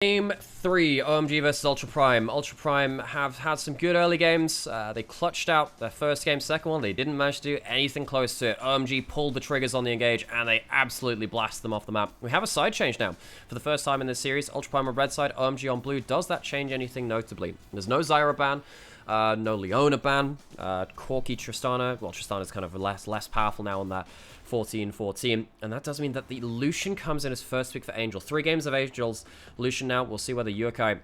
Game 3, OMG versus Ultra Prime. Ultra Prime have had some good early games. They clutched out their first game, second one. They didn't manage to do anything close to it. OMG pulled the triggers on the engage, and they absolutely blasted them off the map. We have a side change now. For the first time in this series, Ultra Prime on red side, OMG on blue. Does that change anything notably? There's no Zyra ban. No Leona ban. Corki Tristana. Well, Tristana's kind of less powerful now on that 14-14. And that does mean that the Lucian comes in as first pick for Angel. 3 games of Angel's Lucian now. We'll see whether Yukai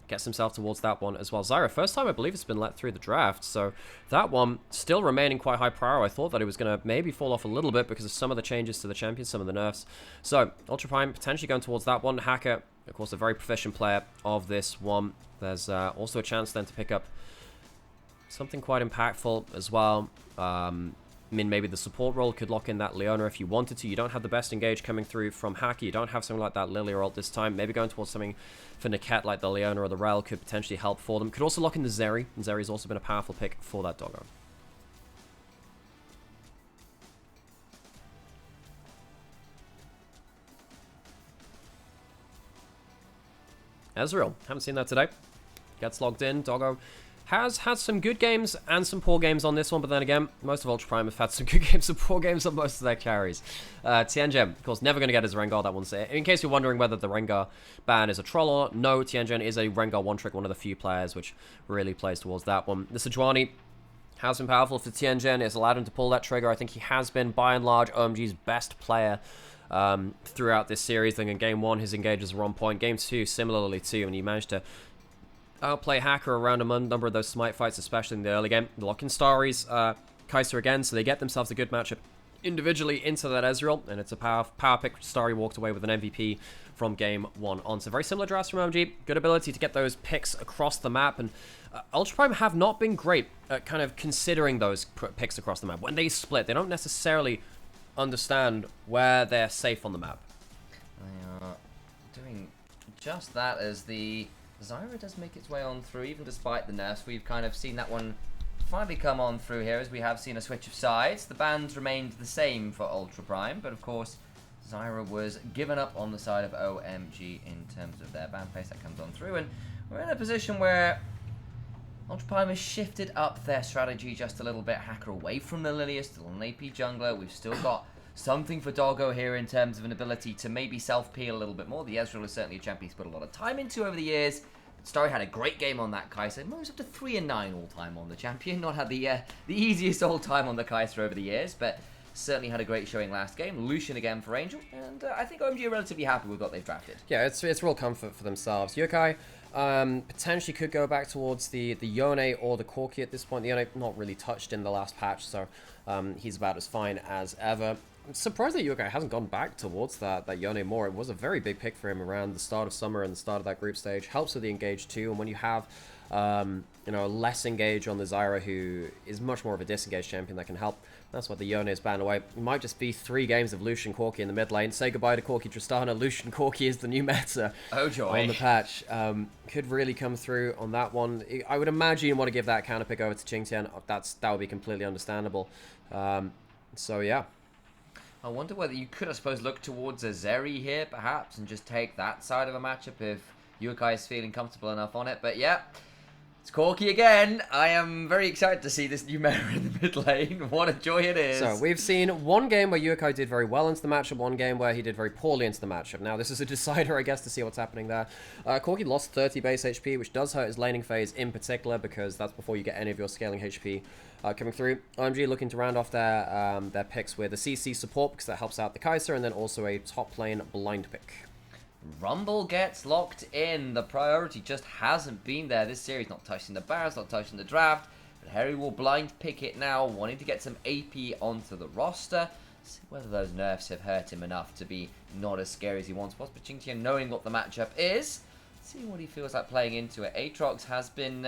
gets himself towards that one as well. Zyra, first time I believe it's been let through the draft. So that one still remaining quite high prior. I thought that it was going to maybe fall off a little bit because of some of the changes to the champion, some of the nerfs. So Ultra Prime potentially going towards that one. Hacker, of course, a very proficient player of this one. There's also a chance then to pick up something quite impactful as well. I mean, maybe the support role could lock in that Leona if you wanted to. You don't have the best engage coming through from Hacker. You don't have something like that Lilia ult this time. Maybe going towards something for Niket like the Leona or the Rel could potentially help for them. Could also lock in the Zeri. And Zeri's also been a powerful pick for that doggo. Ezreal. Haven't seen that today. Gets logged in. Doggo has had some good games and some poor games on this one, but then again, most of Ultra Prime have had some good games and poor games on most of their carries. Tianjin, of course, never going to get his Rengar, that one's it. In case you're wondering whether the Rengar ban is a troll or not, no, Tianjin is a Rengar one-trick, one of the few players which really plays towards that one. The Sejuani has been powerful for Tianjin. It's allowed him to pull that trigger. I think he has been, by and large, OMG's best player throughout this series. I think in Game 1, his engages were on point. Game 2, similarly too, and he managed to outplay Hacker around a number of those smite fights, especially in the early game. The lock-in Starries, Kai'Sa again, so they get themselves a good matchup individually into that Ezreal, and it's a power pick. Starry walked away with an MVP from Game 1 on. So very similar drafts from OMG. Good ability to get those picks across the map, and Ultra Prime have not been great at kind of considering those picks across the map. When they split, they don't necessarily understand where they're safe on the map. They are doing just that as the Zyra does make its way on through, even despite the nerfs. We've kind of seen that one finally come on through here, as we have seen a switch of sides. The bans remained the same for Ultra Prime, but of course, Zyra was given up on the side of OMG in terms of their ban place that comes on through, and we're in a position where Ultra Prime has shifted up their strategy just a little bit. Hacker away from the Lilia, still an AP jungler. We've still got something for Doggo here in terms of an ability to maybe self-peel a little bit more. The Ezreal is certainly a champion he's put a lot of time into over the years. Starry had a great game on that Kai'Sa. Moves up to 3-9 all-time on the champion. Not had the easiest all-time on the Kai'Sa over the years, but certainly had a great showing last game. Lucian again for Angel, and I think OMG are relatively happy with what they've drafted. Yeah, it's real comfort for themselves. Yukai potentially could go back towards the Yone or the Corki at this point. The Yone not really touched in the last patch, so he's about as fine as ever. I'm surprised that Yukai hasn't gone back towards that Yone more. It was a very big pick for him around the start of summer and the start of that group stage. Helps with the engage too, and when you have you know, less engage on the Zyra, who is much more of a disengaged champion, that can help. That's why the Yone is banned away. It might just be 3 games of Lucian Corki in the mid lane. Say goodbye to Corki Tristana. Lucian Corki is the new meta on the patch. Could really come through on that one. I would imagine you want to give that counter pick over to Qingtian. That would be completely understandable. So yeah. I wonder whether you could, I suppose, look towards a Zeri here, perhaps, and just take that side of a matchup if Yukai is feeling comfortable enough on it. But yeah, it's Corki again. I am very excited to see this Nymaera in the mid lane. What a joy it is. So we've seen one game where Yukai did very well into the matchup, one game where he did very poorly into the matchup. Now this is a decider, I guess, to see what's happening there. Corki lost 30 base HP, which does hurt his laning phase in particular, because that's before you get any of your scaling HP coming through. OMG looking to round off their picks with a CC support, because that helps out the Kai'Sa, and then also a top lane blind pick. Rumble gets locked in. The priority just hasn't been there this series. Not touching the Barons, not touching the draft. But Harry will blind pick it now, wanting to get some AP onto the roster. See whether those nerfs have hurt him enough to be not as scary as he once was. But Qingtian, knowing what the matchup is, see what he feels like playing into it. Aatrox has been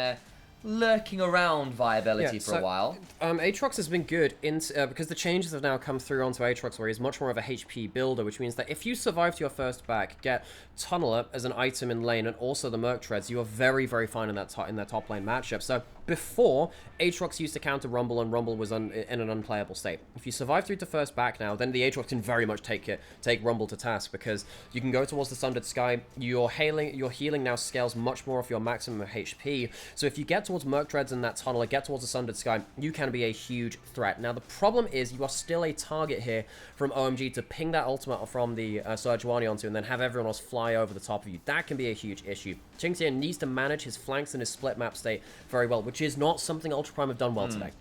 lurking around viability for a while. Aatrox has been good because the changes have now come through onto Aatrox, where he's much more of a HP builder, which means that if you survive to your first back, get Tunneler as an item in lane, and also the Merc Treads, you are very, very fine in that top lane matchup. So before, Aatrox used to counter Rumble, and Rumble was in an unplayable state. If you survive through to first back now, then the Aatrox can very much take Rumble to task, because you can go towards the Sundered Sky. Your healing now scales much more off your maximum HP. So if you get towards Merc Treads and that Tunneler, get towards the Sundered Sky, you can be a huge threat. Now the problem is you are still a target here from OMG to ping that ultimate from the Sejuani onto, and then have everyone else fly over the top of you. That can be a huge issue. Qingxian needs to manage his flanks and his split map state very well, which is not something Ultra Prime have done well today.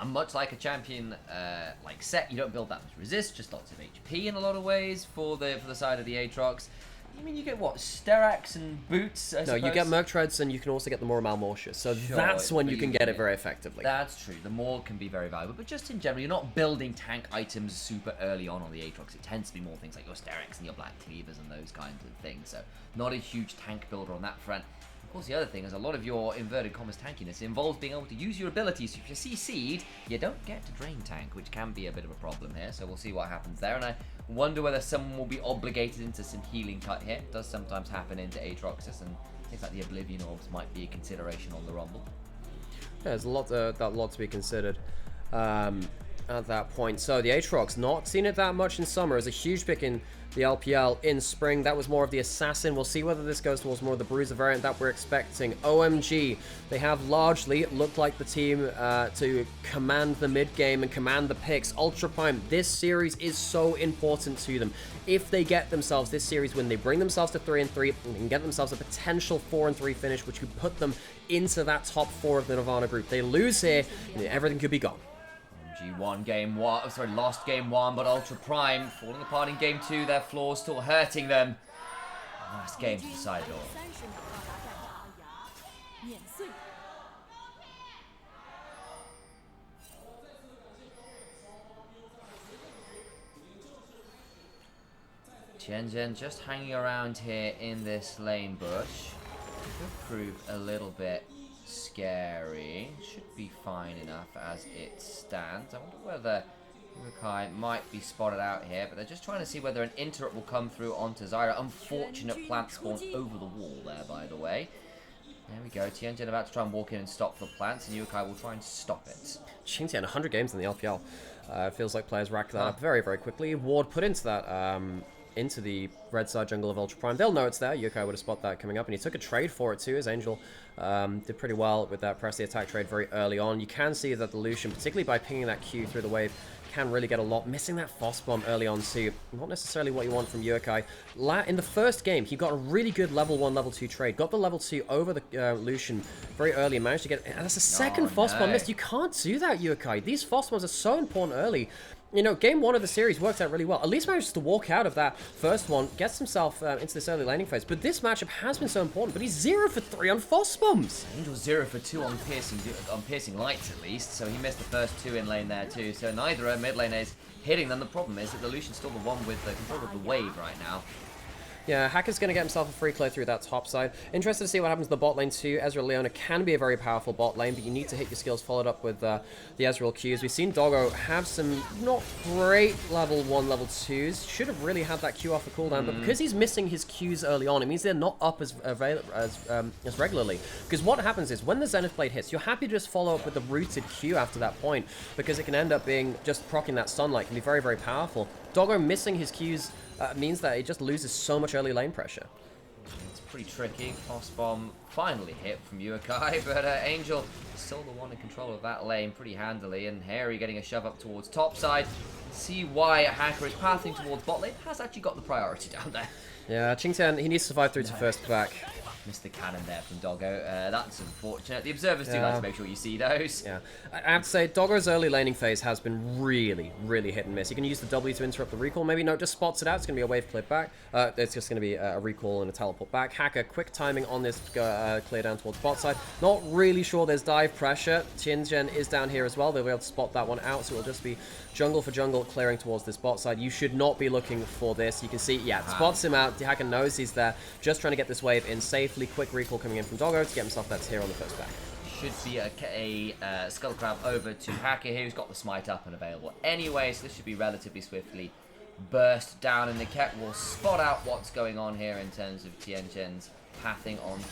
Much like a champion like Set, you don't build that much resist, just lots of HP in a lot of ways for the side of the Aatrox. I mean, you get what, Sterax and Boots, I suppose? No, you get Merc Treads, and you can also get the more Malmortius. So sure, that's when you can get it very effectively. That's true. The more can be very valuable. But just in general, you're not building tank items super early on the Aatrox. It tends to be more things like your Sterax and your Black Cleavers and those kinds of things. So not a huge tank builder on that front. Of course, the other thing is a lot of your inverted commas tankiness involves being able to use your abilities. So if you see Seed, you don't get to Drain Tank, which can be a bit of a problem here. So we'll see what happens there. And I wonder whether someone will be obligated into some healing cut here. It does sometimes happen into Aatroxes, and things like the Oblivion Orbs might be a consideration on the Rumble. Yeah, there's a lot to be considered at that point. So the Aatrox, not seen it that much in summer, is a huge pick in the LPL. In spring, that was more of the Assassin. We'll see whether this goes towards more of the Bruiser variant that we're expecting. OMG, they have largely looked like the team to command the mid game and command the picks. Ultra Prime, this series is so important to them. If they get themselves this series win, they bring themselves to 3-3 and can get themselves a potential 4-3 finish, which could put them into that top 4 of the Nirvana group. They lose here, and everything could be gone. Lost game 1, but Ultra Prime falling apart in game 2. Their flaws still hurting them. Last game to decide it all. Tianjin just hanging around here in this lane bush. Could prove a little bit scary. Should be fine enough as it stands. I wonder whether Urukai might be spotted out here, but they're just trying to see whether an interrupt will come through onto Zyra. Unfortunate plant spawn over the wall there, by the way. There we go. Tianjin about to try and walk in and stop the plants, and Urukai will try and stop it. Qingxian, 100 games in the LPL. Feels like players rack that up very, very quickly. Ward put into that into the red side jungle of Ultra Prime. They'll know it's there. Yukai would have spotted that coming up, and he took a trade for it too. His Angel did pretty well with that press the attack trade very early on. You can see that the Lucian, particularly by pinging that Q through the wave, can really get a lot. Missing that Foss Bomb early on too, not necessarily what you want from Yukai. In the first game, he got a really good level 1, level 2 trade. Got the level 2 over the Lucian very early and managed to get... That's a second Foss Bomb missed. You can't do that, Yukai. These Foss Bombs are so important early. You know, game 1 of the series worked out really well. At least manages to walk out of that first one, gets himself into this early laning phase. But this matchup has been so important. But he's 0 for 3 on Foss Bombs. Angel's 0 for 2 on piercing lights at least. So he missed the first 2 in lane there too. So neither mid lane is hitting them. The problem is that the Lucian's still the one with the control of the wave right now. Yeah, Hacker's going to get himself a free clear through that top side. Interested to see what happens to the bot lane too. Ezreal Leona can be a very powerful bot lane, but you need to hit your skills followed up with the Ezreal Qs. We've seen Doggo have some not great level 1, level 2s. Should have really had that Q off the cooldown, but because he's missing his Qs early on, it means they're not up as regularly. Because what happens is, when the Zenith Blade hits, you're happy to just follow up with the rooted Q after that point, because it can end up being just proccing that sunlight, can be very, very powerful. Doggo missing his Qs means that it just loses so much early lane pressure. It's pretty tricky. Foss Bomb finally hit from Urukai, but Angel is still the one in control of that lane pretty handily, and Harry getting a shove up towards top side. See why Hacker is pathing towards bot lane. Has actually got the priority down there. Yeah, Qingxian, he needs to survive through to first back. Missed the cannon there from Doggo. That's unfortunate. The observers do like to make sure you see those. Yeah, I have to say, Doggo's early laning phase has been really, really hit and miss. You can use the W to interrupt the recall. Maybe no, just spots it out. It's going to be a wave clip back. It's just going to be a recall and a teleport back. Hacker, quick timing on this clear down towards bot side. Not really sure there's dive pressure. Tianjin is down here as well. They'll be able to spot that one out, so it'll just be jungle for jungle clearing towards this bot side. You should not be looking for this. You can see, yeah, it spots him out. Hacker knows he's there. Just trying to get this wave in safely. Quick recall coming in from Doggo to get himself that tier on the first back. should be a Skull Crab over to Hacker here, who's got the smite up and available anyway, so this should be relatively swiftly burst down, and Niket will spot out what's going on here in terms of Tianjin's pathing onto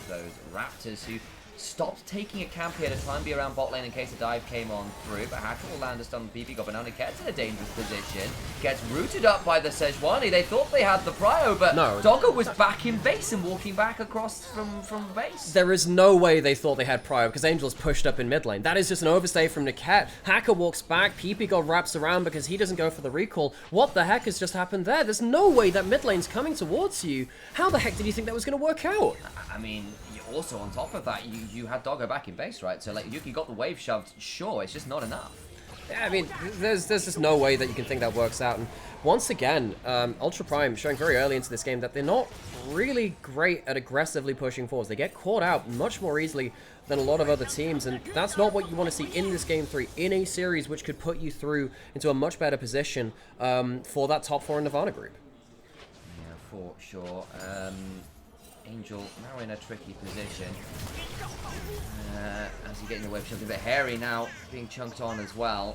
those Raptors, who stopped taking a camp here to try and be around bot lane in case a dive came on through, but Hacker will land a stun on PP God, but now Niket's in a dangerous position, gets rooted up by the Sejuani. They thought they had the prio, but no. Doggo was back in base and walking back across from base. There is no way they thought they had prio because Angel's pushed up in mid lane. That is just an overstay from Niket. Hacker walks back, PP God wraps around because he doesn't go for the recall. What the heck has just happened there? There's no way that mid lane's coming towards you. How the heck did you think that was going to work out? I mean, also on top of that, you had Doggo back in base, right? So like, you got the wave shoved, sure, it's just not enough. Yeah, I mean, there's just no way that you can think that works out. And once again, Ultra Prime showing very early into this game that they're not really great at aggressively pushing forwards. They get caught out much more easily than a lot of other teams, and that's not what you want to see in this Game 3, in a series which could put you through into a much better position for that top 4 in Nirvana group. Yeah, for sure. Angel now in a tricky position. As he getting the web shoved a bit hairy now, being chunked on as well.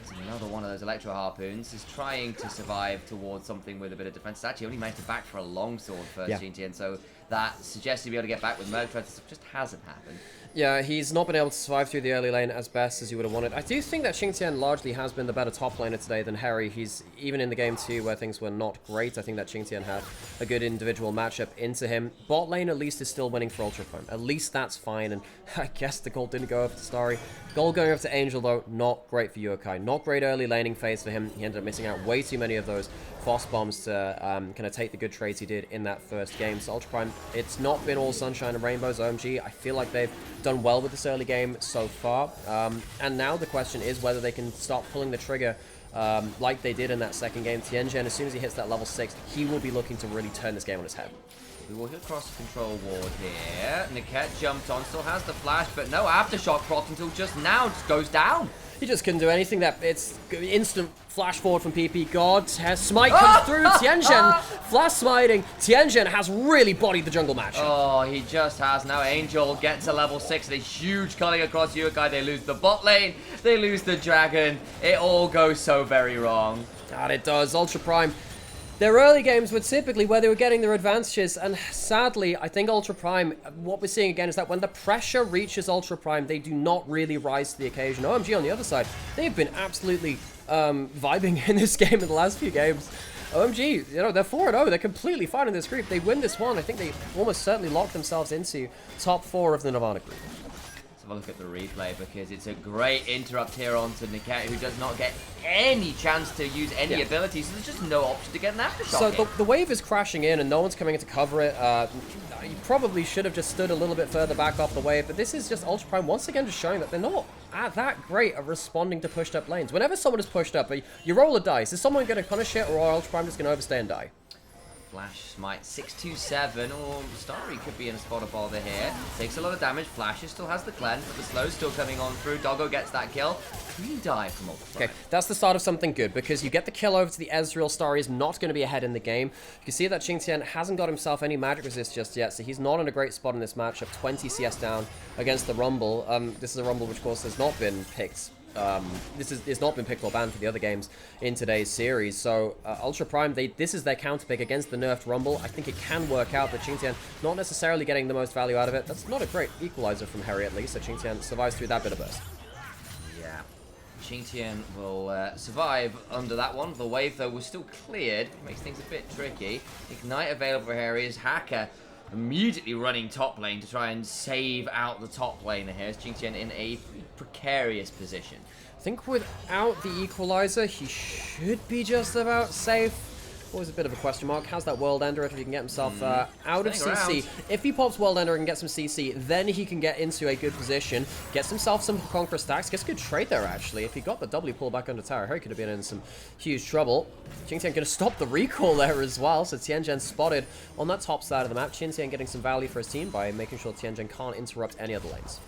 It's another one of those electro harpoons. Is trying to survive towards something with a bit of defense. It's actually only managed to back for a longsword first, yeah. GTN, so that suggests he'd be able to get back with Merc Threads. It just hasn't happened. Yeah, he's not been able to survive through the early lane as best as you would have wanted. I do think that Xingtian largely has been the better top laner today than Harry. He's, even in the game 2 where things were not great, I think that Xingtian had a good individual matchup into him. Bot lane at least is still winning for Ultra Prime. At least that's fine, and I guess the gold didn't go over to Starry. Gold going over to Angel though, not great for Yokai. Not great early laning phase for him. He ended up missing out way too many of those Foss bombs to kind of take the good trades he did in that first game. So Ultra Prime, it's not been all sunshine and rainbows. OMG, I feel like they've done well with this early game so far. And now the question is whether they can start pulling the trigger like they did in that second game. Tianjin, as soon as he hits that level 6, he will be looking to really turn this game on its head. We will hit across the control ward here. Niket jumped on, still has the flash, but no aftershock proc until just now, just goes down. He just couldn't do anything. That it's instant flash forward from PP God. Smite comes through. Tianjin flash smiting. Tianjin has really bodied the jungle match. Oh, he just has. Now Angel gets to level 6. A huge culling across Yokai. They lose the bot lane. They lose the dragon. It all goes so very wrong. God, it does. Ultra Prime. Their early games were typically where they were getting their advantages, and sadly, I think Ultra Prime, what we're seeing again is that when the pressure reaches Ultra Prime, they do not really rise to the occasion. OMG on the other side, they've been absolutely vibing in this game in the last few games. OMG, you know, they're 4-0, they're completely fine in this group. They win this one, I think they almost certainly lock themselves into top 4 of the Nirvana group. Let's have a look at the replay, because it's a great interrupt here onto Niket, who does not get any chance to use any abilities, so there's just no option to get an aftershock. So the wave is crashing in and no one's coming in to cover it. You probably should have just stood a little bit further back off the wave, but this is just Ultra Prime once again just showing that they're not that great at responding to pushed up lanes. Whenever someone is pushed up, you roll a dice. Is someone going to punish it, or are Ultra Prime just going to overstay and die? Flash smite 627, or Starry could be in a spot of bother here. Takes a lot of damage. Flash still has the cleanse, but the slow's still coming on through. Doggo gets that kill. Clean dive from Ultra Prime. Okay, that's the start of something good, because you get the kill over to the Ezreal. Starry is not going to be ahead in the game. You can see that Xingtian hasn't got himself any magic resist just yet, so he's not in a great spot in this matchup. 20 CS down against the Rumble. This is a Rumble which, of course, has not been picked. It's not been picked or banned for the other games in today's series. So Ultra Prime, this is their counter pick against the nerfed Rumble. I think it can work out, but Xingtian not necessarily getting the most value out of it. That's not a great equalizer from Harry, at least. So Xingtian survives through that bit of burst. Yeah, Xingtian will survive under that one. The wave, though, was still cleared. It makes things a bit tricky. Ignite available for Harry. Is Hacker immediately running top lane to try and save out the top laner here. Xingtian in a precarious position. I think without the equalizer, he should be just about safe. Always a bit of a question mark. How's that World Ender if he can get himself out of CC? Around. If he pops World Ender and gets some CC, then he can get into a good position, gets himself some Conqueror stacks, gets a good trade there actually. If he got the W pull back under tower, he could have been in some huge trouble. Xingtian going to stop the recall there as well, so Tianjin spotted on that top side of the map. Xingtian getting some value for his team by making sure Tianjin can't interrupt any other lanes.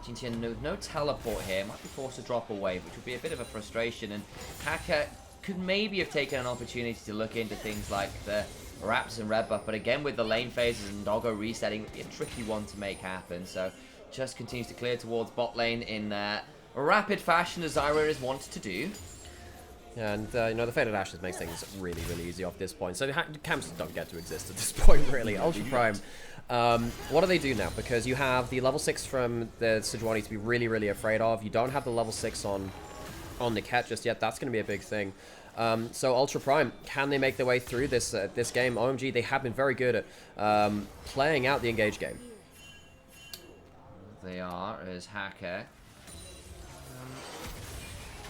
Xingtian no teleport here, might be forced to drop a wave, which would be a bit of a frustration, and Hacker could maybe have taken an opportunity to look into things like the Raps and Red buff, but again with the lane phases and Doggo resetting, it would be a tricky one to make happen. So just continues to clear towards bot lane in rapid fashion, as Zyra is wanted to do. Yeah, and you know, the Faded Ashes makes things really, really easy off this point. So the camps don't get to exist at this point, really. Ultra Prime, what do they do now? Because you have the level 6 from the Sejuani to be really, really afraid of. You don't have the level 6 on Niket just yet. That's going to be a big thing. So Ultra Prime, can they make their way through this this game? OMG, they have been very good at playing out the engage game. They are, as Hacker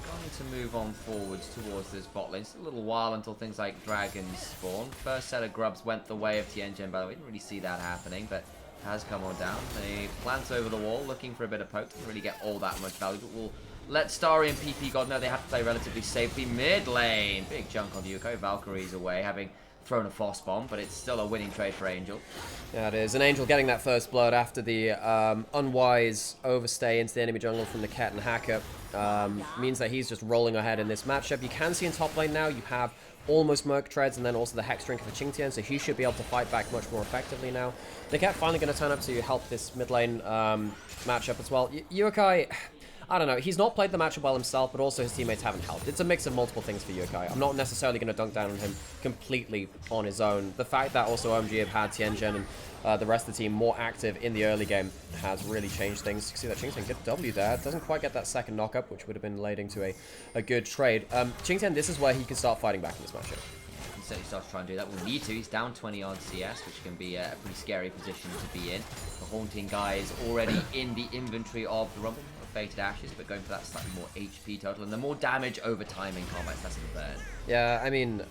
going to move on forwards towards this bot lane. It's a little while until things like dragons spawn. First set of grubs went the way of Tianjin, by the way. Didn't really see that happening, but has come on down. They plant over the wall, looking for a bit of poke. Didn't really get all that much value, but we'll let Starry and PP God know they have to play relatively safely. Mid lane, big chunk on Yuko. Valkyrie's away, having thrown a Phos bomb, but it's still a winning trade for Angel. Yeah, it is. And Angel getting that first blood after the unwise overstay into the enemy jungle from the Cat and Hacker means that he's just rolling ahead in this matchup. You can see in top lane now you have almost Merc Treads and then also the Hex Drink for Qingtian, so he should be able to fight back much more effectively now. The Cat finally going to turn up to help this mid lane matchup as well. Yukai, I don't know, he's not played the matchup well himself, but also his teammates haven't helped. It's a mix of multiple things for Yukai. I'm not necessarily going to dunk down on him completely on his own. The fact that also OMG have had Tianjin and the rest of the team more active in the early game has really changed things. You can see that Qingtian get W there. Doesn't quite get that second knock-up, which would have been leading to a good trade. Qingtian, this is where he can start fighting back in this matchup. He certainly starts to try and do that. We'll need to. He's down 20 odd CS, which can be a pretty scary position to be in. The Haunting guy is already in the inventory of the Rumble. Fated Ashes, but going for that slightly more HP total and the more damage over time in combat, that's the burn. Yeah, I mean,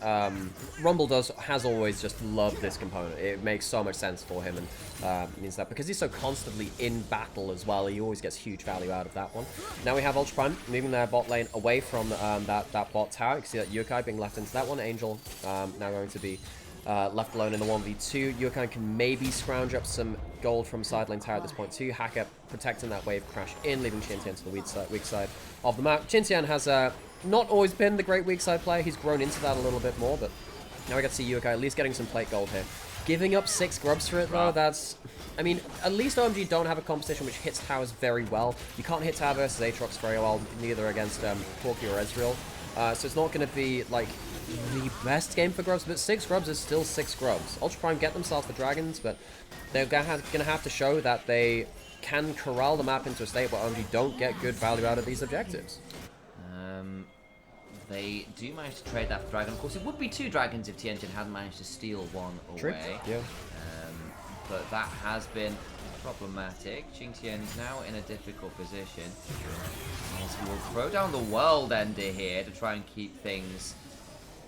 Rumble has always just loved this component. It makes so much sense for him, and means that because he's so constantly in battle as well, he always gets huge value out of that one. Now we have Ultra Prime moving their bot lane away from that bot tower. You can see that Yukai being left into that one. Angel now going to be left alone in the 1v2. Yukai can maybe scrounge up some gold from side lane tower at this point too. Hacker protecting that wave crash in, leaving Qingtian to the weak side of the map. Qingtian has not always been the great weak side player. He's grown into that a little bit more, but now we get to see Yukai at least getting some plate gold here. Giving up 6 grubs for it though, that's... I mean, at least OMG don't have a composition which hits towers very well. You can't hit tower versus Aatrox very well, neither against Corki or Ezreal. So it's not going to be, like, the best game for grubs, but 6 grubs is still 6 grubs. Ultra Prime get themselves the dragons, but they're going to have to show that they can corral the map into a state where OMG don't get good value out of these objectives. They do manage to trade that for dragon. Of course, it would be 2 dragons if Tianjin hadn't managed to steal one away. True. Yeah. But that has been problematic. Qingtian now in a difficult position. He will throw down the World Ender here to try and keep things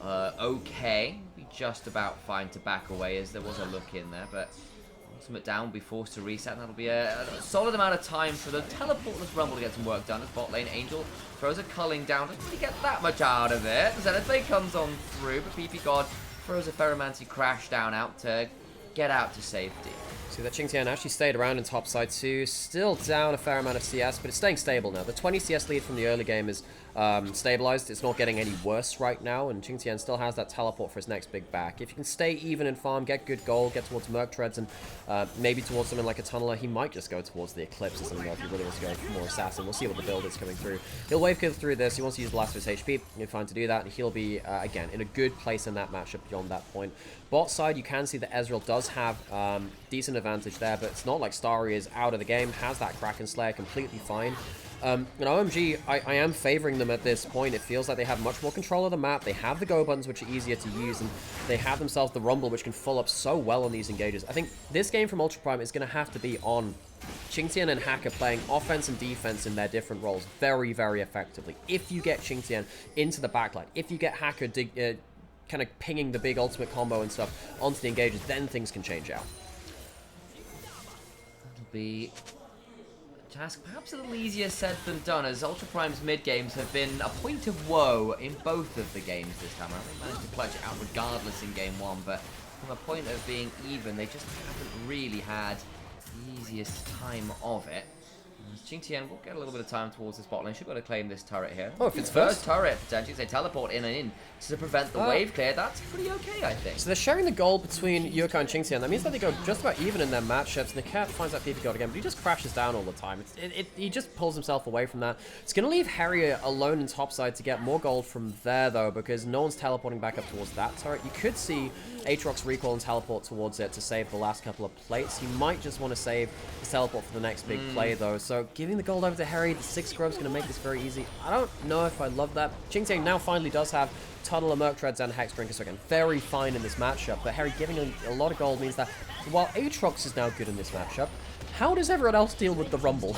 okay. Be just about fine to back away as there was a look in there, but ultimate down will be forced to reset, and that'll be a solid amount of time for the teleportless Rumble to get some work done as bot lane. Angel throws a culling down, doesn't really get that much out of it. Zenithblade comes on through, but PP God throws a Ferromancy crash down out to get out to safety. See that Qingtian actually stayed around in top side too, still down a fair amount of CS, but it's staying stable now. The 20 CS lead from the early game is stabilized. It's not getting any worse right now, and Qingtian still has that teleport for his next big back. If you can stay even in farm, get good gold, get towards Merc Treads, and maybe towards something like a Tunneler, he might just go towards the Eclipse or something if he really wants to go for more Assassin. We'll see what the build is coming through. He'll wave kill through this. He wants to use the last of his HP. He'll find to do that, and he'll be, again, in a good place in that matchup beyond that point. Bot side, you can see that Ezreal does have decent advantage there, but it's not like Starry is out of the game, has that Kraken Slayer completely fine. And OMG, I am favoring them at this point. It feels like they have much more control of the map. They have the go buttons, which are easier to use, and they have themselves the Rumble, which can full up so well on these engages. I think this game from Ultra Prime is going to have to be on Qingtian and Hacker playing offense and defense in their different roles very, very effectively. If you get Qingtian into the backline, if you get Hacker kind of pinging the big ultimate combo and stuff onto the engages, then things can change out. That'll be a task perhaps a little easier said than done, as Ultra Prime's mid games have been a point of woe in both of the games this time around. They managed to clutch it out regardless in game 1, but from a point of being even, they just haven't really had the easiest time of it. Qingtian will get a little bit of time towards this bot lane. Should be able to claim this turret here. Oh, if it's first turret, potentially, they teleport in and in to prevent the wave clear. That's pretty okay, I think. So they're sharing the gold between Yuka and Qingtian. That means that they go just about even in their matchups. Niket finds that PP gold again, but he just crashes down all the time. He just pulls himself away from that. It's going to leave Harry alone in topside to get more gold from there, though, because no one's teleporting back up towards that turret. You could see Aatrox recall and teleport towards it to save the last couple of plates. He might just want to save his teleport for the next big play, though. So giving the gold over to Harry, the 6 grub's going to make this very easy. I don't know if I love that. Qingtian now finally does have Tunnel of Merc Treads and Hex Drinker, so again, very fine in this matchup. But Harry giving him a lot of gold means that while Aatrox is now good in this matchup, how does everyone else deal with the Rumble?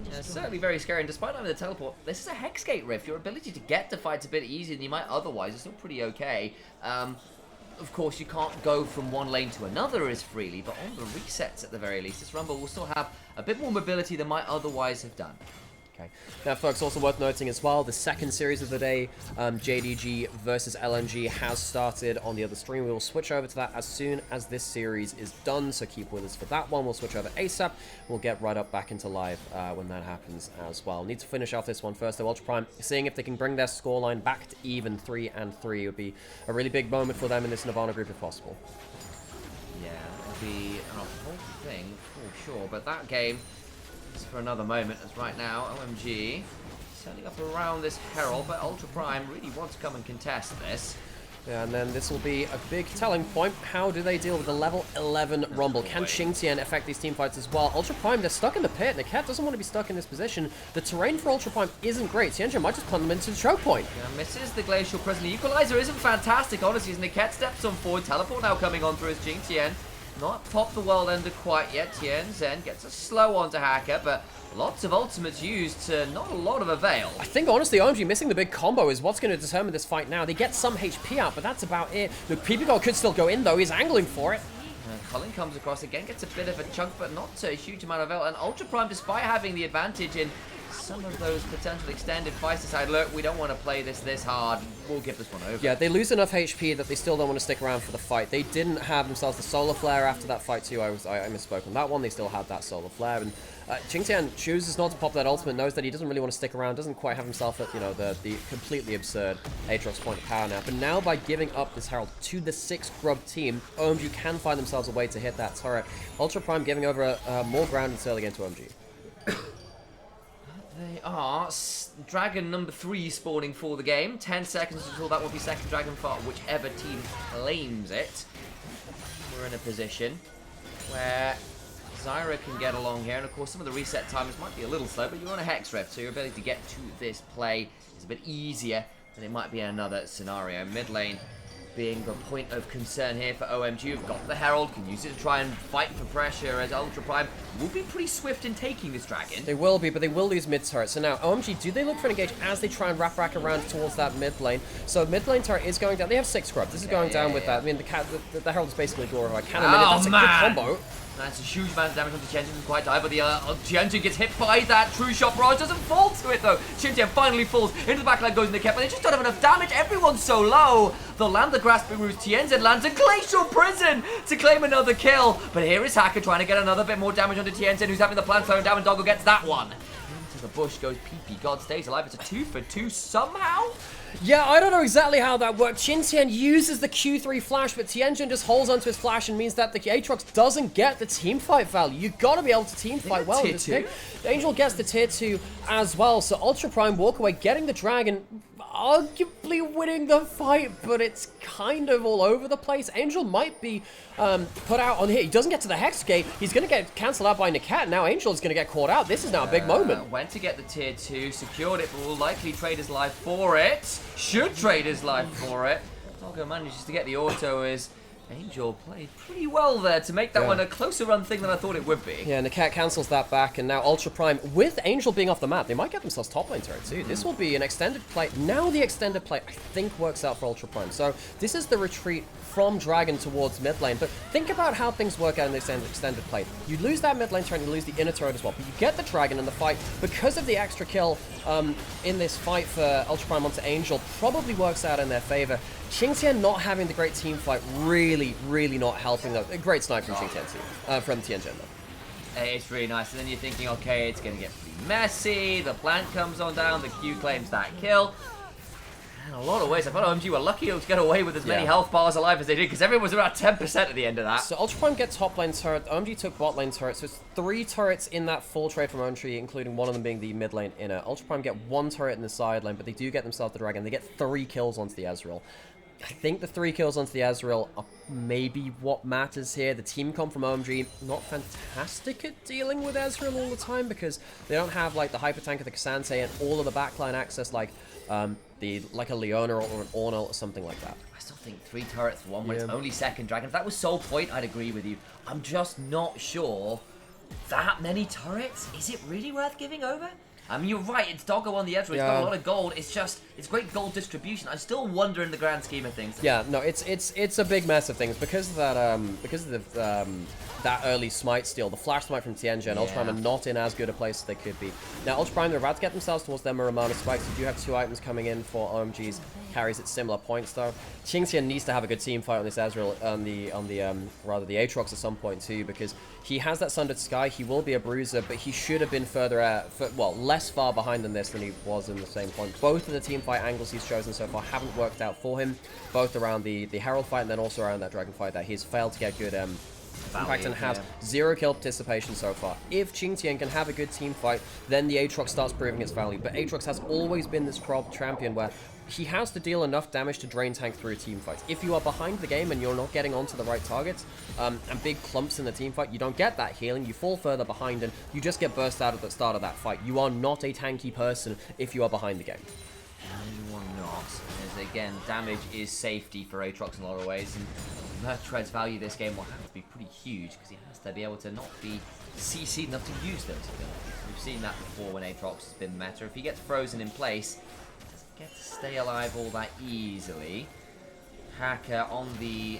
Yeah, it's certainly very scary, and despite having the teleport, this is a Hexgate Rift. Your ability to get to fight's a bit easier than you might otherwise. It's still pretty okay. Of course, you can't go from one lane to another as freely, but on the resets at the very least, this Rumble will still have a bit more mobility than might otherwise have done. Okay. Now, folks, also worth noting as well, the second series of the day, JDG versus LNG, has started on the other stream. We will switch over to that as soon as this series is done, so keep with us for that one. We'll switch over ASAP. We'll get right up back into live when that happens as well. Need to finish off this one first, though. Ultra Prime, seeing if they can bring their scoreline back to even 3-3 would be a really big moment for them in this Nirvana group if possible. Yeah, it would be a whole thing for sure, but that game is for another moment, as right now, OMG setting up around this Herald, but Ultra Prime really wants to come and contest this. Yeah, and then this will be a big telling point. How do they deal with the level 11 Rumble? Can Qingtian affect these team fights as well? Ultra Prime, they're stuck in the pit. Niket doesn't want to be stuck in this position. The terrain for Ultra Prime isn't great. Tianjin might just punt them into the choke point. Yeah, misses the Glacial Prison. The Equalizer isn't fantastic, honestly, as Niket steps on forward. Teleport now coming on through as Qingtian. Not popped the World Ender quite yet. Tianzhen gets a slow onto Hacker, but lots of ultimates used to not a lot of avail. I think, honestly, OMG missing the big combo is what's going to determine this fight now. They get some HP out, but that's about it. The PP goal could still go in, though. He's angling for it. Cullen comes across again, gets a bit of a chunk, but not a huge amount of avail. And Ultra Prime, despite having the advantage in some of those potential extended fights, decide, look, we don't want to play this hard. We'll give this one over. Yeah, they lose enough HP that they still don't want to stick around for the fight. They didn't have themselves the Solar Flare after that fight too. I misspoke on that one. They still had that Solar Flare. And Qingtian chooses not to pop that ultimate, knows that he doesn't really want to stick around, doesn't quite have himself at, you know, the completely absurd Aatrox point of power now. But now by giving up this Herald to the 6 grub team, OMG can find themselves a way to hit that turret. Ultra Prime giving over more ground in this early game to OMG. They are Dragon number 3 spawning for the game. 10 seconds until that will be second Dragon for whichever team claims it. We're in a position where Zyra can get along here, and of course some of the reset timers might be a little slow, but you're on a Hex Rift, so your ability to get to this play is a bit easier than it might be in another scenario. Mid lane being the point of concern here for OMG. You've got the Herald, can use it to try and fight for pressure, as Ultra Prime will be pretty swift in taking this Dragon. They will be, but they will lose mid turret. So now, OMG, do they look for an engage as they try and wrap back around towards that mid lane? So mid lane turret is going down. They have 6 scrubs. This is going down with that. I mean, the Herald is basically glorified. Cannon minute. That's a good combo. That's a huge amount of damage on the Tianjin, doesn't quite die, but the Tianjin gets hit by that True Shot barrage, doesn't fall to it though. Qingtian finally falls, into the backline goes Niket, but they just don't have enough damage, everyone's so low. They'll land the Grasping Roots, Tianjin lands a Glacial Prison to claim another kill, but here is Hacker trying to get another bit more damage onto Tianjin, who's having the plan slowing down, and Doggo gets that one. Into the bush goes PP, God stays alive, it's a 2 for 2 somehow? Yeah, I don't know exactly how that worked. Qingtian uses the Q3 flash, but Tianjin just holds onto his flash and means that the Aatrox doesn't get the team fight value. You've got to be able to team fight well in this game. Angel gets the tier 2 as well, so Ultra Prime walk away, getting the Dragon, arguably winning the fight, but it's kind of all over the place. Angel might be put out on here. He doesn't get to the Hex Gate. He's going to get cancelled out by Niket. Now Angel is going to get caught out. This is now a big moment. Went to get the tier 2, secured it, but will likely trade his life for it. Should trade his life for it. Doggo manages to get the auto as Angel played pretty well there to make that one a closer run thing than I thought it would be. Yeah, Niket cancels that back, and now Ultra Prime, with Angel being off the map, they might get themselves top lane turret too. This will be an extended play. Now the extended play, I think, works out for Ultra Prime. So this is the retreat from Dragon towards mid lane, but think about how things work out in this extended play. You lose that mid lane turret, and you lose the inner turret as well, but you get the Dragon in the fight because of the extra kill in this fight for Ultra Prime onto Angel probably works out in their favor. Qingtian not having the great team fight really not helping though. A great snipe from Qingtian too, from Tianjin though. It's really nice. And then you're thinking, okay, it's going to get pretty messy. The plant comes on down. The Q claims that kill. In a lot of ways, I thought OMG were lucky to get away with as many health bars alive as they did, because everyone was around 10% at the end of that. So Ultra Prime get top lane turret, OMG took bot lane turret, so it's 3 turrets in that full trade from OMG, including one of them being the mid lane inner. Ultra Prime get 1 turret in the side lane, but they do get themselves the dragon. They get 3 kills onto the Ezreal. I think the 3 kills onto the Ezreal are maybe what matters here. The team comp from OMG, not fantastic at dealing with Ezreal all the time, because they don't have like the hyper tank of the Cassante and all of the backline access like a Leona or an Ornal or something like that. I still think 3 turrets for one when it's only second dragon. If that was sole point, I'd agree with you. I'm just not sure that many turrets. Is it really worth giving over? I mean, you're right, it's Doggo on the Ezreal, it's got a lot of gold, it's great gold distribution. I still wonder in the grand scheme of things. Yeah, no, it's a big mess of things, because of that, that early smite steal, the flash smite from Tianjin, and Ultra Prime are not in as good a place as they could be. Now, Ultra Prime, they're about to get themselves towards their Muramana spikes. You do have 2 items coming in for OMG's carries at similar points, though. Qingxian needs to have a good team fight on this Ezreal, on the Aatrox at some point, too, because he has that Sundered Sky, he will be a bruiser, but he should have been less far behind than this than he was in the same point. Both of the team fight angles he's chosen so far haven't worked out for him, both around the Herald fight and then also around that Dragon fight that he's failed to get good impact and has 0 kill participation so far. If Qingxian can have a good team fight, then the Aatrox starts proving its value, but Aatrox has always been this champion where he has to deal enough damage to drain tank through a team fight. If you are behind the game and you're not getting onto the right targets, and big clumps in the team fight, you don't get that healing, you fall further behind, and you just get burst out at the start of that fight. You are not a tanky person if you are behind the game. No, you are not. As again, damage is safety for Aatrox in a lot of ways, and Mertred's value this game will have to be pretty huge, because he has to be able to not be CC'd enough to use those abilities. We've seen that before when Aatrox has been meta. If he gets frozen in place, get to stay alive all that easily. Hacker on the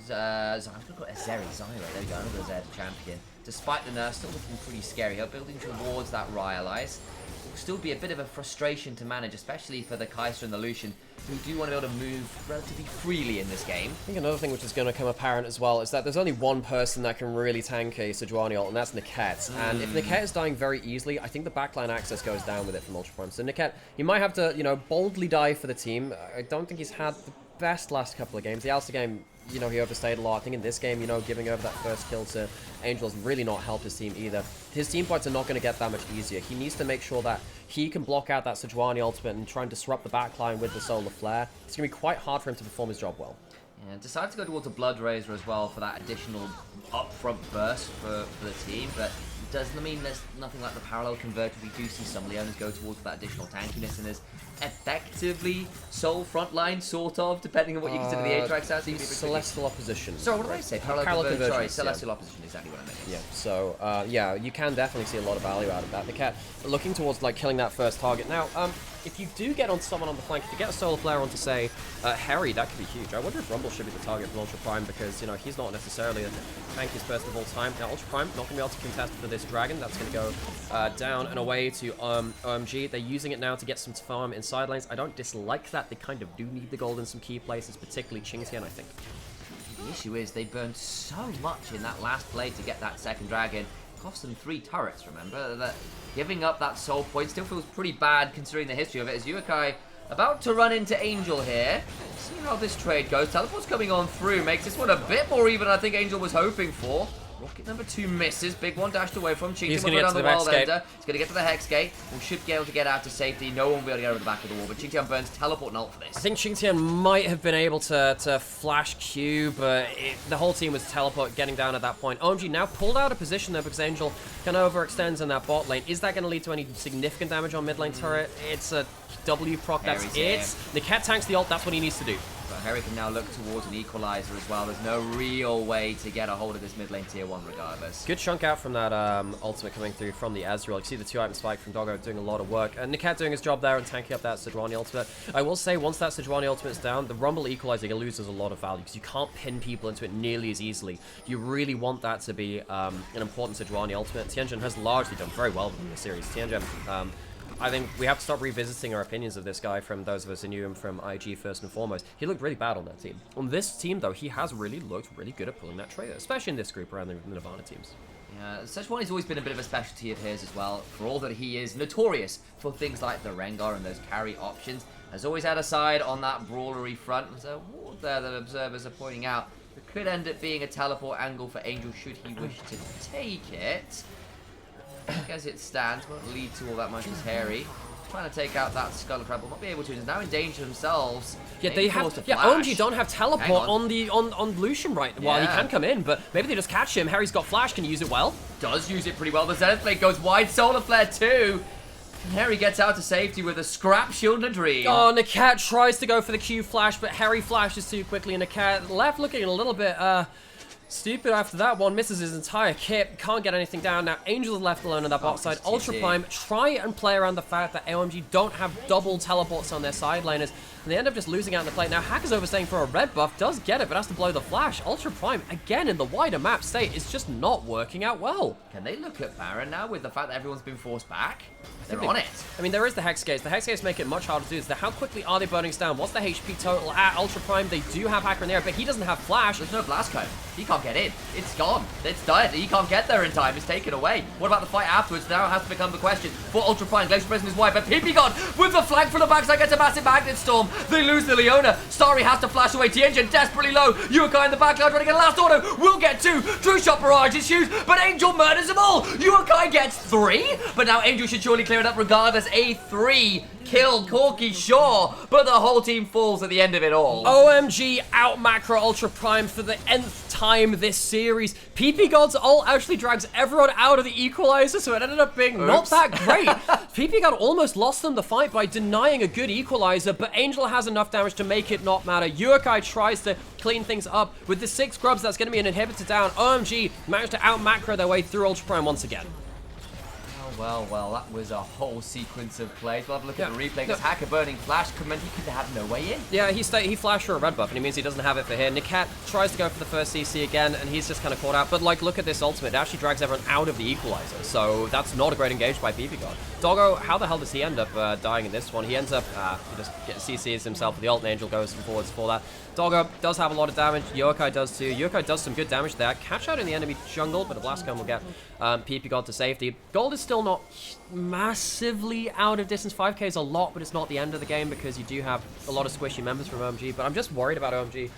I'm going to call it a Zyra. There we go, another Zed champion. Despite the nerf, still looking pretty scary. Her building towards that Initialise will still be a bit of a frustration to manage, especially for the Kai'Sa and the Lucian, who do want to be able to move relatively freely in this game. I think another thing which is going to come apparent as well is that there's only one person that can really tank a Sejuani ult, and that's Niket. And if Niket is dying very easily, I think the backline access goes down with it from Ultra Prime. So Niket, you might have to, boldly die for the team. I don't think he's had the best last couple of games. The Alistair game, he overstayed a lot. I think in this game, giving over that first kill to Angel has really not helped his team either. His team fights are not going to get that much easier. He needs to make sure that he can block out that Sejuani ultimate and try and disrupt the backline with the Solar Flare. It's going to be quite hard for him to perform his job well. Yeah, decided to go towards a Blood Razor as well for that additional upfront burst for the team, but it doesn't mean there's nothing like the parallel converter. We do see some Leonas go towards that additional tankiness, and there's effectively Soul frontline, sort of, depending on what you consider the Aatrox as. Celestial Opposition. Sorry, what did I say? Parallel conversion. Sorry, Celestial Opposition, exactly what I meant. Yeah, so, yeah, you can definitely see a lot of value out of that. The cat looking towards, killing that first target. Now, if you do get on someone on the flank, if you get a Solar Flare onto, say, Harry, that could be huge. I wonder if Rumble should be the target for Ultra Prime, because, he's not necessarily the tankiest person of all time. Now, Ultra Prime not going to be able to contest for this Dragon. That's going to go down and away to OMG. They're using it now to get some farm in side lanes. I don't dislike that. They kind of do need the gold in some key places, particularly Qingxian, I think. The issue is they burned so much in that last play to get that second Dragon. Cost them 3 turrets, remember? That giving up that soul point still feels pretty bad considering the history of it. As Yukai about to run into Angel here. See how this trade goes. Teleport's coming on through. Makes this one a bit more even than I think Angel was hoping for. Rocket number 2 misses. Big one dashed away from Qingxian. He's going to get to the Hex Gate. He's going to get to the Hex Gate. We should be able to get out to safety. No one will be able to get over the back of the wall. But Qingxian burns teleport and ult for this. I think Qingxian might have been able to flash Q, but the whole team was teleport getting down at that point. OMG now pulled out of position there because Angel kind of overextends in that bot lane. Is that going to lead to any significant damage on mid lane turret? It's a W proc, that's it. Niket tanks the ult, that's what he needs to do. But Harry can now look towards an equalizer as well. There's no real way to get a hold of this mid lane tier 1 regardless. Good chunk out from that ultimate coming through from the Ezreal. You see the 2-item spike from Doggo doing a lot of work. And Niket doing his job there and tanking up that Sejuani ultimate. I will say, once that Sejuani ultimate's down, the Rumble equalizer loses a lot of value because you can't pin people into it nearly as easily. You really want that to be an important Sejuani ultimate. Tianjin has largely done very well in the series. Tianjin I think we have to start revisiting our opinions of this guy from those of us who knew him from IG first and foremost. He looked really bad on that team. On this team, though, he has really looked really good at pulling that trigger, especially in this group around the Nirvana teams. Yeah, Szechuan has always been a bit of a specialty of his as well, for all that he is notorious for things like the Rengar and those carry options. Has always had a side on that brawlery front. There's a ward there that observers are pointing out. It could end up being a teleport angle for Angel should he wish to take it. As it stands, won't lead to all that much as Harry. Trying to take out that Skull Crab, will not be able to. Is now in danger themselves. Yeah, they have. Yeah, OMG don't have teleport on Lucian right. Well, he can come in, but maybe they just catch him. Harry's got flash, can use it well. Does use it pretty well. The Zenith Blade goes wide. Solar Flare too. And Harry gets out to safety with a scrap shield and a dream. Oh, Nakat tries to go for the Q flash, but Harry flashes too quickly, and Nakat left looking a little bit stupid after that one. Misses his entire kit. Can't get anything down. Now Angel's left alone on that bot side. Ultra Prime try and play around the fact that OMG don't have double teleports on their side laners, and they end up just losing out in the play. Now Hacker's overstaying for a red buff. Does get it, but has to blow the flash. Ultra Prime, again in the wider map state, is just not working out well. Can they look at Baron now with the fact that everyone's been forced back? They're on it. I mean, there is the Hex Gates. The Hex Gates make it much harder to do this. How quickly are they burning us down? What's the HP total at Ultra Prime? They do have Hacker in there, but he doesn't have flash. There's no blast cone. He can't get in. It's gone. It's dead. He can't get there in time. It's taken away. What about the fight afterwards? Now it has to become the question for Ultra Prime. Glacier Presence is wide, but PP God with the flank from the backside gets a massive Magnet Storm. They lose the Leona. Starry has to flash away. T-Engine desperately low. Yukai in the backline trying to get a last auto. Will get 2. True Shot barrage issues, but Angel murders them all. Yukai gets 3, but now Angel should surely clear it up regardless. A3 kill Corky, sure, but the whole team falls at the end of it all. OMG out macro Ultra Prime for the nth time this series. PP God's ult actually drags everyone out of the equalizer, so it ended up being not that great. PP God almost lost them the fight by denying a good equalizer, but Angel has enough damage to make it not matter. Yukai tries to clean things up with the 6 grubs. That's going to be an inhibitor down. OMG managed to out macro their way through Ultra Prime once again. Well, that was a whole sequence of plays. We'll have a look at the replay. This Hacker burning flash meant he could have no way in. Yeah, he flashed for a red buff, and he means he doesn't have it for here. Nikat tries to go for the first CC again, and he's just kind of caught out. But, like, look at this ultimate. It actually drags everyone out of the equalizer, so that's not a great engage by PP God. Doggo, how the hell does he end up dying in this one? He ends up, he just CCs himself with the ult, and Angel goes forwards for that. Doggo does have a lot of damage. Yokai does too. Yokai does some good damage there. Catch out in the enemy jungle, but a blast gun will get PP God to safety. Gold is still not massively out of distance. 5k is a lot, but it's not the end of the game because you do have a lot of squishy members from OMG. But I'm just worried about OMG,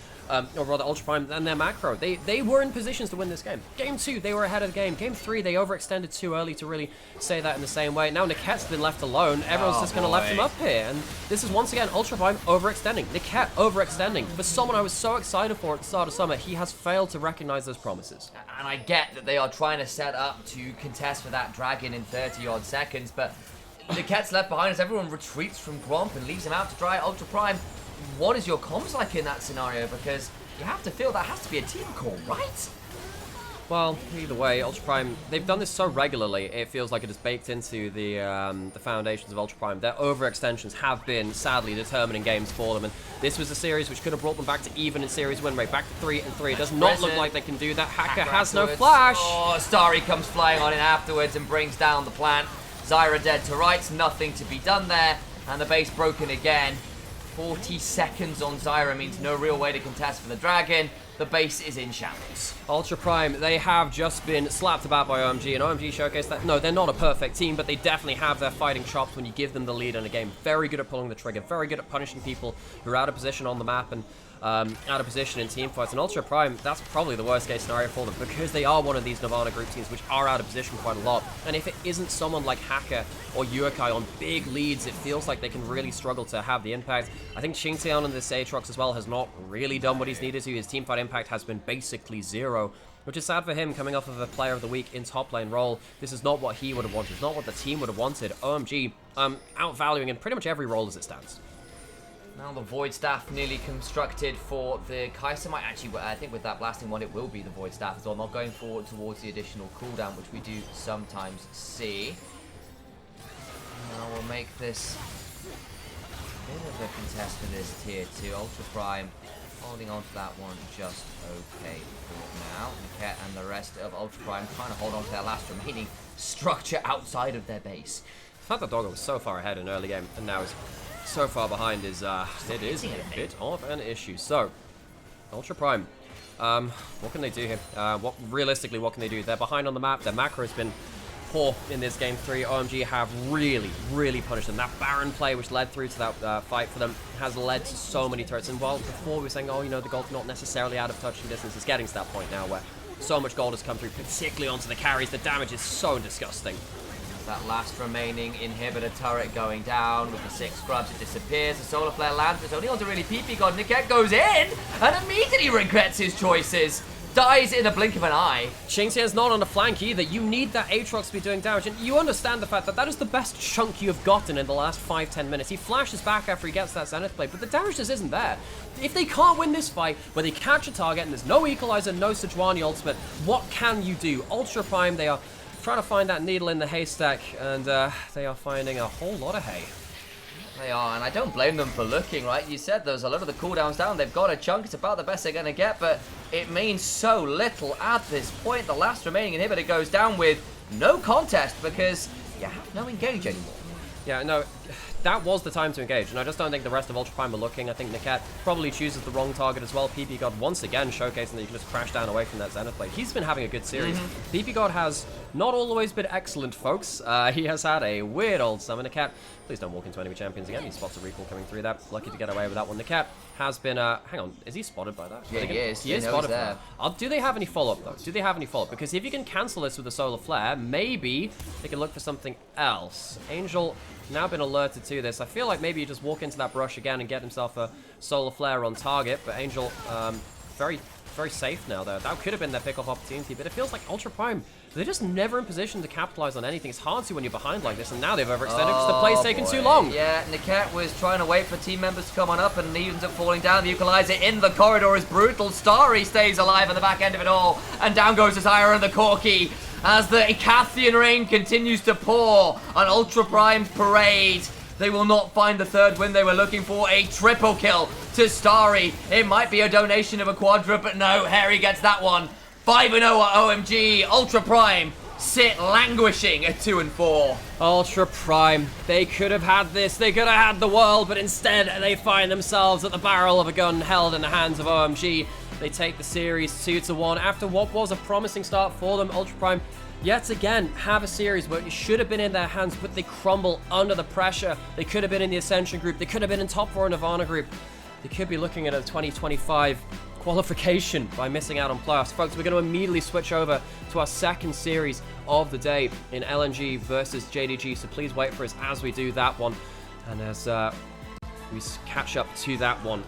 or rather Ultra Prime and their macro. They were in positions to win this game. Game 2, they were ahead of the game. Game 3, they overextended too early to really say that in the same way. Now Niket's been left alone. Everyone's just going to left him up here. And this is once again Ultra Prime overextending. Niket overextending. For someone I was so excited for at the start of summer, he has failed to recognize those promises. And I get that they are trying to set up to contest for that dragon in 30-odd seconds, but Niket's left behind as everyone retreats from Gromp and leaves him out to dry. Ultra Prime, what is your comms like in that scenario? Because you have to feel that has to be a team call, right? Well, either way, Ultra Prime, they've done this so regularly, it feels like it is baked into the foundations of Ultra Prime. Their overextensions have been, sadly, determining games for them, and this was a series which could have brought them back to even in series win rate, back to 3-3. It does not look like they can do that. Hacker has no flash. Oh, Starry comes flying on in afterwards and brings down the plant. Zyra dead to rights, nothing to be done there, and the base broken again. 40 seconds on Zyra means no real way to contest for the dragon. The base is in shambles. Ultra Prime, they have just been slapped about by OMG, and OMG showcased that, no, they're not a perfect team, but they definitely have their fighting chops when you give them the lead in a game. Very good at pulling the trigger, very good at punishing people who are out of position on the map and out of position in team fights. And Ultra Prime, that's probably the worst case scenario for them because they are one of these Nirvana group teams which are out of position quite a lot. And if it isn't someone like Hacker or Yukai on big leads, it feels like they can really struggle to have the impact. I think Xingtian in this Aatrox as well has not really done what he's needed to. His team fight impact has been basically 0, which is sad for him coming off of a Player of the Week in top lane role. This is not what he would have wanted. It's not what the team would have wanted. OMG outvaluing in pretty much every role as it stands. Now the Void Staff nearly constructed for the Kai'Sa. Might actually, I think with that blasting one, it will be the Void Staff as well. Not going forward towards the additional cooldown, which we do sometimes see. Now we'll make this a bit of a contest for this tier 2. Ultra Prime holding on to that one just okay for now. Niket and the rest of Ultra Prime trying to hold on to their last remaining structure outside of their base. fact that Doggo was so far ahead in early game and now is so far behind is it is a bit of an issue. So, Ultra Prime, what can they do here? Realistically, what can they do? They're behind on the map. Their macro has been poor in this game 3. OMG have really punished them. That Baron play, which led through to that fight for them, has led to so many turrets. And while before we were saying, oh, you know, the gold's not necessarily out of touching distance, it's getting to that point now where so much gold has come through, particularly onto the carries. The damage is so disgusting. That last remaining inhibitor turret going down with the 6 scrubs, it disappears. The solar flare lands, it's only onto really PP God. Niket goes in and immediately regrets his choices. Dies in a blink of an eye. Xingtian's not on the flank either. You need that Aatrox to be doing damage, and you understand the fact that that is the best chunk you've gotten in the last 5-10 minutes. He flashes back after he gets that Zenith Blade, but the damage just isn't there. If they can't win this fight, where they catch a target and there's no Equalizer, no Sejuani ultimate, what can you do? Ultra Prime, they are trying to find that needle in the haystack, and they are finding a whole lot of hay. They are, and I don't blame them for looking, right? You said there's a lot of the cooldowns down. They've got a chunk. It's about the best they're going to get, but it means so little at this point. The last remaining inhibitor goes down with no contest because you have no engage anymore. Yeah, no, that was the time to engage, and I just don't think the rest of Ultra Prime are looking. I think Niket probably chooses the wrong target as well. PP God once again showcasing that you can just crash down away from that Zenith Blade. He's been having a good series. PP God has not always been excellent, folks. He has had a weird old summer. Niket, please don't walk into enemy champions again. He spots a recall coming through that. Lucky to get away with that one. Niket has been, hang on, is he spotted by that? Yeah, he is. He is spotted by that. Do they have any follow-up, though? Do they have any follow-up? Because if you can cancel this with a Solar Flare, maybe they can look for something else. Angel now been alerted to this. I feel like maybe you just walk into that brush again and get himself a Solar Flare on target, but Angel, very safe now, though. That could have been their pick-off opportunity, but it feels like Ultra Prime, they're just never in position to capitalize on anything. It's hard to when you're behind like this, and now they've overextended because the play's taken too long. Yeah, Niket was trying to wait for team members to come on up, and he ends up falling down. The Equalizer in the corridor is brutal. Starry stays alive at the back end of it all, and down goes Desire and the Corki as the Icathian rain continues to pour on Ultra Prime's parade. They will not find the third win they were looking for. A triple kill to Starry. It might be a donation of a quadra, but no, Harry gets that one. 5-0 at OMG. Ultra Prime sit languishing at 2-4. Ultra Prime, they could have had this. They could have had the world, but instead they find themselves at the barrel of a gun held in the hands of OMG. They take the series 2-1 after what was a promising start for them. Ultra Prime yet again have a series where it should have been in their hands, but they crumble under the pressure. They could have been in the Ascension group. They could have been in top 4 Nirvana group. They could be looking at a 2025 qualification by missing out on playoffs. Folks, we're going to immediately switch over to our second series of the day in LNG versus JDG, so please wait for us as we do that one and as we catch up to that one.